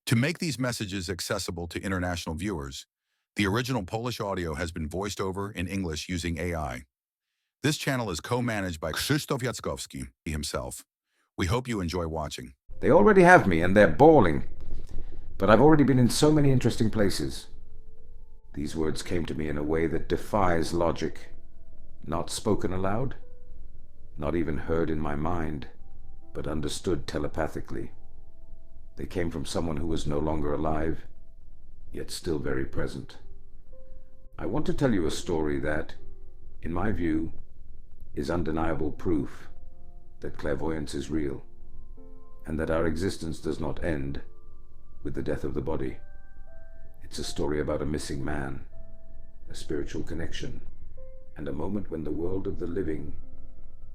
To make these messages accessible to international viewers, the original Polish audio has been voiced over in English using AI. This channel is co-managed by Krzysztof Jackowski himself. We hope you enjoy watching. They already have me, and they're bawling. But I've already been in so many interesting places. These words came to me in a way that defies logic. Not spoken aloud, not even heard in my mind, but understood telepathically. They came from someone who was no longer alive, yet still very present. I want to tell you a story that, in my view, is undeniable proof that clairvoyance is real, and that our existence does not end with the death of the body. It's a story about a missing man, a spiritual connection, and a moment when the world of the living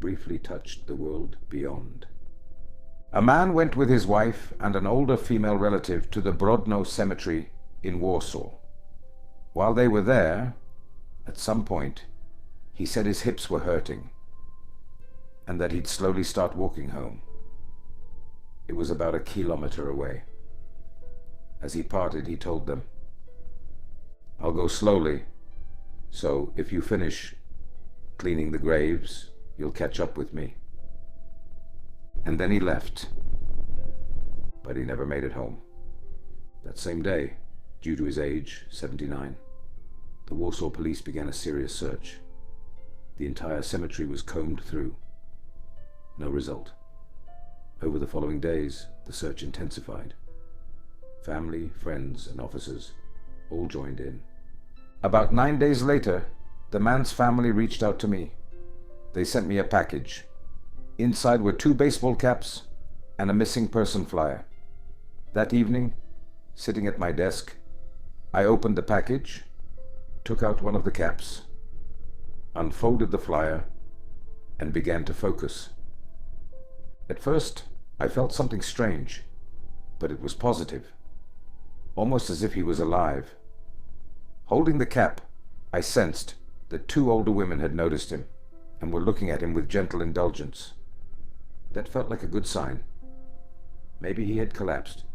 briefly touched the world beyond. A man went with his wife and an older female relative to the Brodno Cemetery in Warsaw. While they were there, at some point, he said his hips were hurting and that he'd slowly start walking home. It was about a kilometer away. As he parted, he told them, "I'll go slowly, so if you finish cleaning the graves, you'll catch up with me." And then he left, but he never made it home. That same day, due to his age, 79, the Warsaw police began a serious search. The entire cemetery was combed through. No result. Over the following days, the search intensified. Family, friends, and officers all joined in. About 9 days later, the man's family reached out to me. They sent me a package. Inside were 2 baseball caps and a missing person flyer. That evening, sitting at my desk, I opened the package, took out one of the caps, unfolded the flyer, and began to focus. At first, I felt something strange, but it was positive, almost as if he was alive. Holding the cap, I sensed that 2 older women had noticed him and were looking at him with gentle indulgence. That felt like a good sign. Maybe he had collapsed.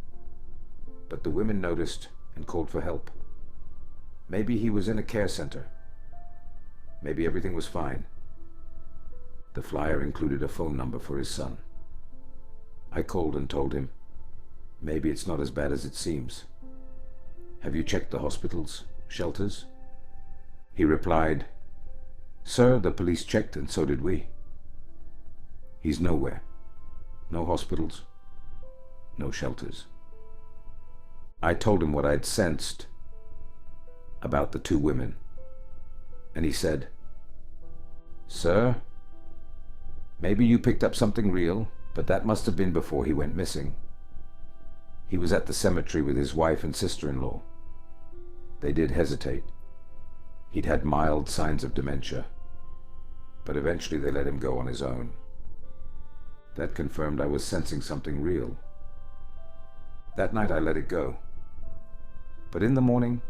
But the women noticed and called for help. Maybe he was in a care center. Maybe everything was fine. The flyer included a phone number for his son. I called and told him, "Maybe it's not as bad as it seems. Have you checked the hospitals, shelters?" He replied, "Sir, the police checked and so did we. He's nowhere. No hospitals, no shelters." I told him what I'd sensed about the 2 women, and he said, "Sir, maybe you picked up something real, but that must have been before he went missing. He was at the cemetery with his wife and sister-in-law. They did hesitate. He'd had mild signs of dementia, but eventually they let him go on his own." That confirmed I was sensing something real. That night I let it go. But in the morning,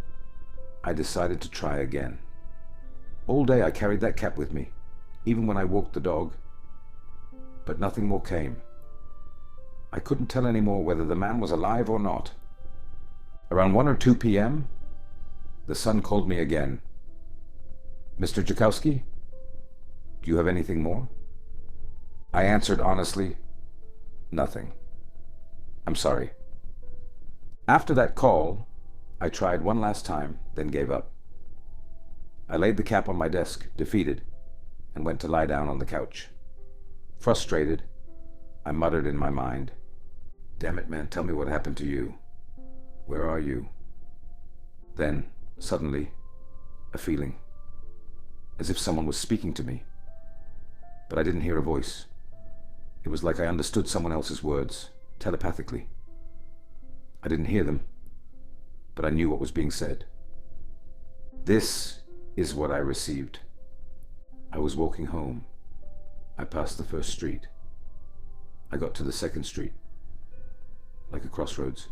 I decided to try again. All day I carried that cap with me, even when I walked the dog. But nothing more came. I couldn't tell anymore whether the man was alive or not. Around 1 or 2 p.m., the son called me again. "Mr. Jackowski, do you have anything more?" I answered honestly, "Nothing. I'm sorry." After that call, I tried one last time, then gave up. I laid the cap on my desk, defeated, and went to lie down on the couch. Frustrated, I muttered in my mind, "Damn it, man, tell me what happened to you. Where are you?" Then, suddenly, a feeling, as if someone was speaking to me. But I didn't hear a voice. It was like I understood someone else's words, telepathically. I didn't hear them, but I knew what was being said. This is what I received. I was walking home. I passed the first street. I got to the second street, like a crossroads.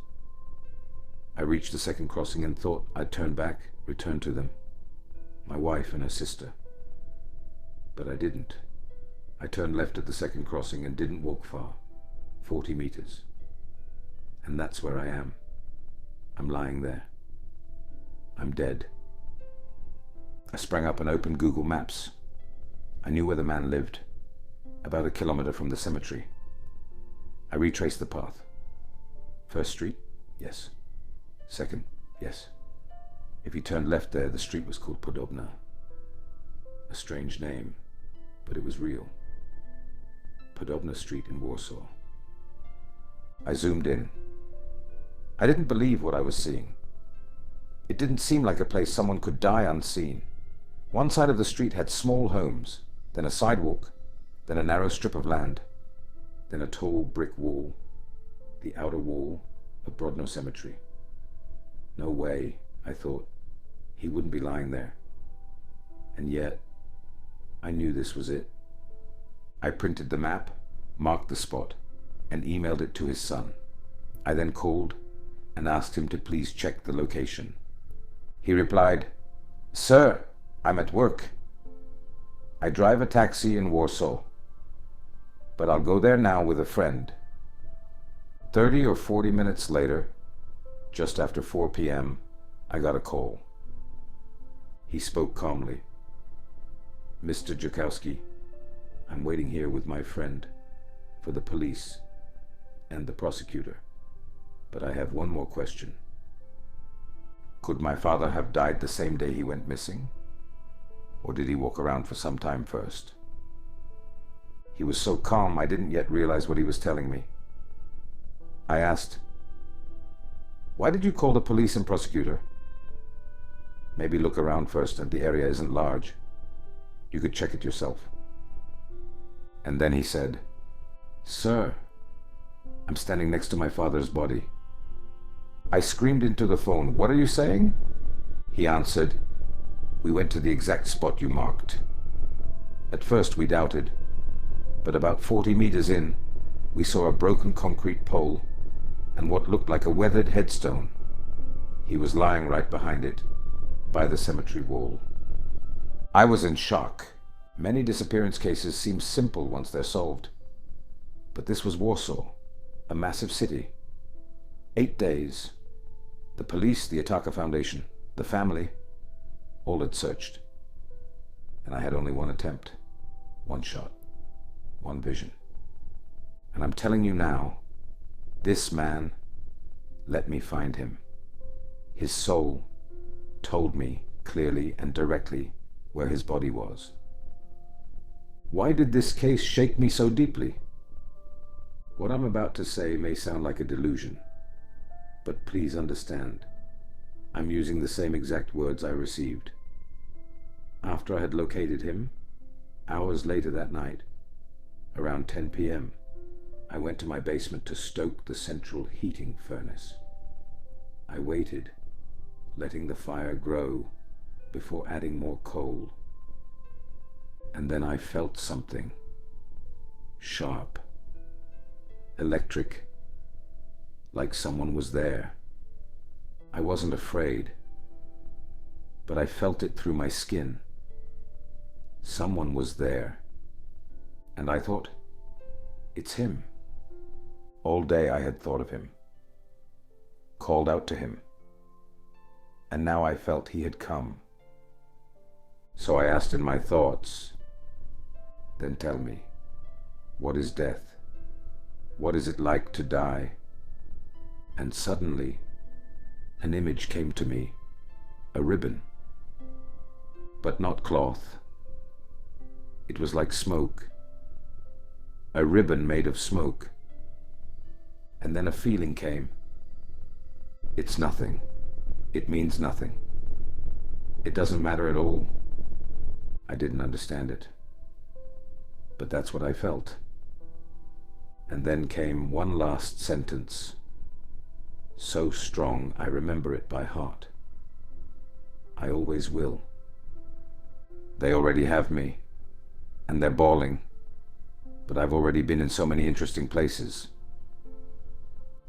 I reached the second crossing and thought I'd turn back, return to them, my wife and her sister. But I didn't. I turned left at the second crossing and didn't walk far, 40 meters. And that's where I am. I'm lying there. I'm dead. I sprang up and opened Google Maps. I knew where the man lived, about a kilometer from the cemetery. I retraced the path. First street? Yes. Second? Yes. If you turned left there, the street was called Podobna. A strange name, but it was real. Podobna Street in Warsaw. I zoomed in. I didn't believe what I was seeing. It didn't seem like a place someone could die unseen. One side of the street had small homes, then a sidewalk, then a narrow strip of land, then a tall brick wall, the outer wall of Brodno Cemetery. No way, I thought. He wouldn't be lying there. And yet, I knew this was it. I printed the map, marked the spot, and emailed it to his son. I then called and asked him to please check the location. He replied, "Sir, I'm at work. I drive a taxi in Warsaw, but I'll go there now with a friend." 30 or 40 minutes later, just after 4 p.m., I got a call. He spoke calmly. "Mr. Jackowski, I'm waiting here with my friend for the police and the prosecutor, but I have one more question. Could my father have died the same day he went missing? Or did he walk around for some time first?" He was so calm I didn't yet realize what he was telling me. I asked, "Why did you call the police and prosecutor?" "Maybe look around first, and the area isn't large. You could check it yourself." And then he said, "Sir, I'm standing next to my father's body." I screamed into the phone, "What are you saying?" He answered, "We went to the exact spot you marked." At first we doubted, but about 40 meters in, we saw a broken concrete pole and what looked like a weathered headstone. He was lying right behind it, by the cemetery wall. I was in shock. Many disappearance cases seem simple once they're solved. But this was Warsaw, a massive city. 8 days. The police, the Ataka Foundation, the family, all had searched. And I had only one attempt, one shot, one vision. And I'm telling you now, this man let me find him. His soul told me clearly and directly where his body was. Why did this case shake me so deeply? What I'm about to say may sound like a delusion, but please understand, I'm using the same exact words I received. After I had located him, hours later that night, around 10 p.m., I went to my basement to stoke the central heating furnace. I waited, letting the fire grow before adding more coal. And then I felt something. Sharp. Electric. Like someone was there. I wasn't afraid, but I felt it through my skin. Someone was there. And I thought, it's him. All day I had thought of him. Called out to him. And now I felt he had come. So I asked in my thoughts, "Then tell me, what is death? What is it like to die?" And suddenly, an image came to me, a ribbon, but not cloth. It was like smoke, a ribbon made of smoke. And then a feeling came. It's nothing. It means nothing. It doesn't matter at all. I didn't understand it. But that's what I felt. And then came one last sentence. So strong I remember it by heart. I always will. They already have me, and they're bawling, but I've already been in so many interesting places.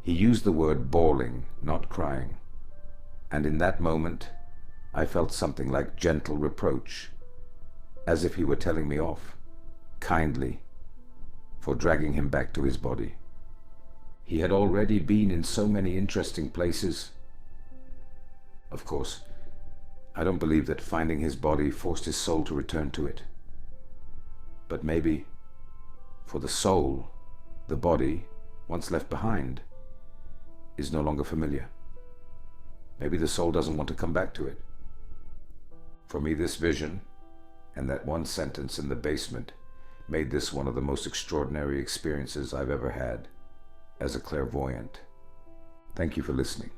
He used the word bawling, not crying, and in that moment I felt something like gentle reproach, as if he were telling me off, kindly, for dragging him back to his body. He had already been in so many interesting places, Of course, I don't believe that finding his body forced his soul to return to it. But maybe, for the soul, the body, once left behind, is no longer familiar. Maybe the soul doesn't want to come back to it. For me, this vision and that one sentence in the basement made this one of the most extraordinary experiences I've ever had as a clairvoyant. Thank you for listening.